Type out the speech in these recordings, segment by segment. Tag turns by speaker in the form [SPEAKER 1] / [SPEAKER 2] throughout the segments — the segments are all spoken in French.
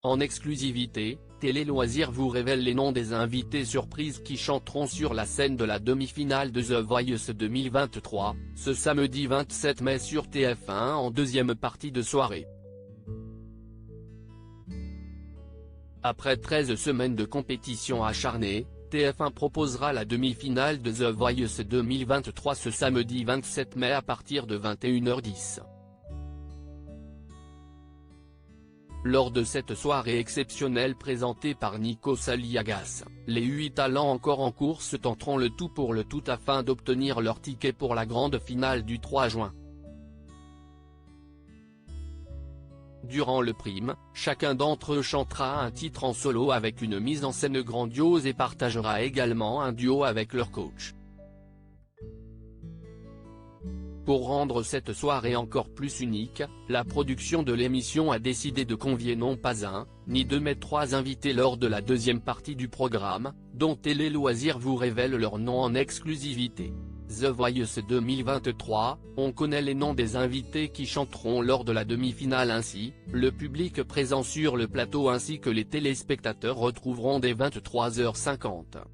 [SPEAKER 1] En exclusivité, Télé Loisirs vous révèle les noms des invités surprises qui chanteront sur la scène de la demi-finale de The Voice 2023, ce samedi 27 mai sur TF1 en deuxième partie de soirée. Après 13 semaines de compétition acharnée, TF1 proposera la demi-finale de The Voice 2023 ce samedi 27 mai à partir de 21h10. Lors de cette soirée exceptionnelle présentée par Nikos Aliagas, les 8 talents encore en course tenteront le tout pour le tout afin d'obtenir leur ticket pour la grande finale du 3 juin. Durant le prime, chacun d'entre eux chantera un titre en solo avec une mise en scène grandiose et partagera également un duo avec leur coach. Pour rendre cette soirée encore plus unique, la production de l'émission a décidé de convier non pas un, ni deux mais 3 invités lors de la deuxième partie du programme, dont Télé Loisirs vous révèle leur nom en exclusivité. The Voice 2023, on connaît les noms des invités qui chanteront lors de la demi-finale ainsi, le public présent sur le plateau ainsi que les téléspectateurs retrouveront dès 23h50.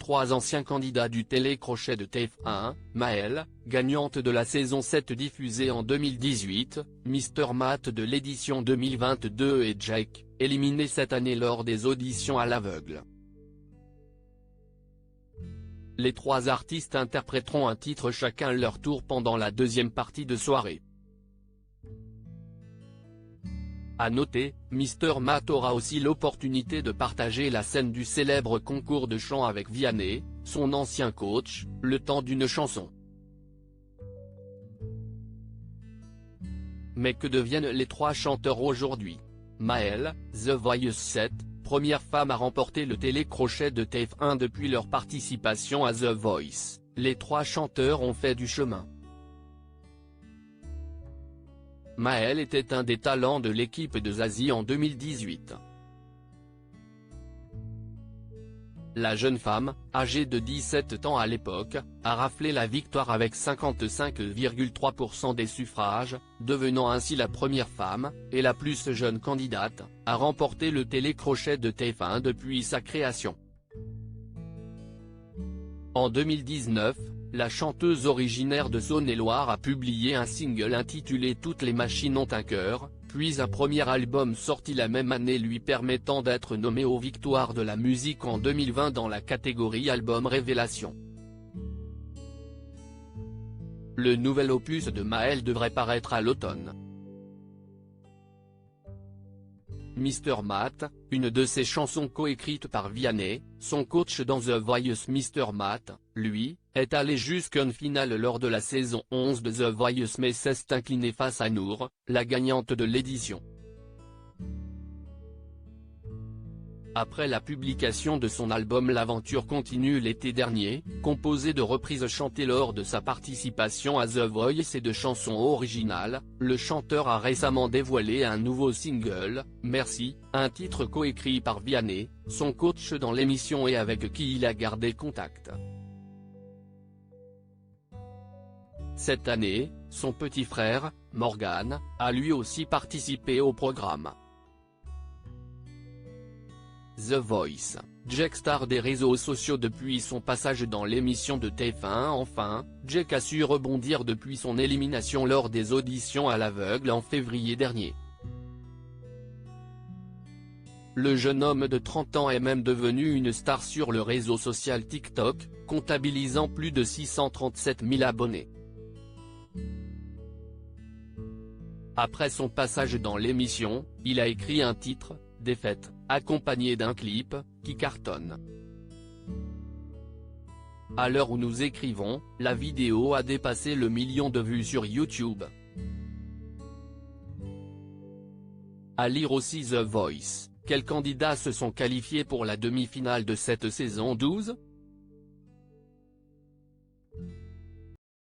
[SPEAKER 1] 3 anciens candidats du télécrochet de TF1, Maëlle, gagnante de la saison 7 diffusée en 2018, Mr Matt de l'édition 2022 et Jake, éliminé cette année lors des auditions à l'aveugle. Les 3 artistes interpréteront un titre chacun leur tour pendant la deuxième partie de soirée. À noter, Mr Matt aura aussi l'opportunité de partager la scène du célèbre concours de chant avec Vianney, son ancien coach, le temps d'une chanson. Mais que deviennent les 3 chanteurs aujourd'hui? Maëlle, The Voice 7, première femme à remporter le télécrochet de TF1 depuis leur participation à The Voice, les 3 chanteurs ont fait du chemin. Maëlle était un des talents de l'équipe de Zazie en 2018. La jeune femme, âgée de 17 ans à l'époque, a raflé la victoire avec 55,3% des suffrages, devenant ainsi la première femme, et la plus jeune candidate, à remporter le télécrochet de TF1 depuis sa création. En 2019, la chanteuse originaire de Saône-et-Loire a publié un single intitulé Toutes les machines ont un cœur, puis un premier album sorti la même année lui permettant d'être nommé aux Victoires de la musique en 2020 dans la catégorie Album Révélation. Le nouvel opus de Maëlle devrait paraître à l'automne. Mr Matt, une de ses chansons coécrites par Vianney, son coach dans The Voice. Mr Matt, lui, est allé jusqu'en finale lors de la saison 11 de The Voice mais s'est incliné face à Nour, la gagnante de l'édition. Après la publication de son album L'aventure continue l'été dernier, composé de reprises chantées lors de sa participation à The Voice et de chansons originales, le chanteur a récemment dévoilé un nouveau single, Merci, un titre coécrit par Vianney, son coach dans l'émission et avec qui il a gardé contact. Cette année, son petit frère, Morgan, a lui aussi participé au programme. The Voice, Jake star des réseaux sociaux depuis son passage dans l'émission de TF1. Enfin, Jake a su rebondir depuis son élimination lors des auditions à l'aveugle en février dernier. Le jeune homme de 30 ans est même devenu une star sur le réseau social TikTok, comptabilisant plus de 637 000 abonnés. Après son passage dans l'émission, il a écrit un titre, Défaite, accompagné d'un clip, qui cartonne. À l'heure où nous écrivons, la vidéo a dépassé le million de vues sur YouTube. À lire aussi The Voice, quels candidats se sont qualifiés pour la demi-finale de cette saison 12 ?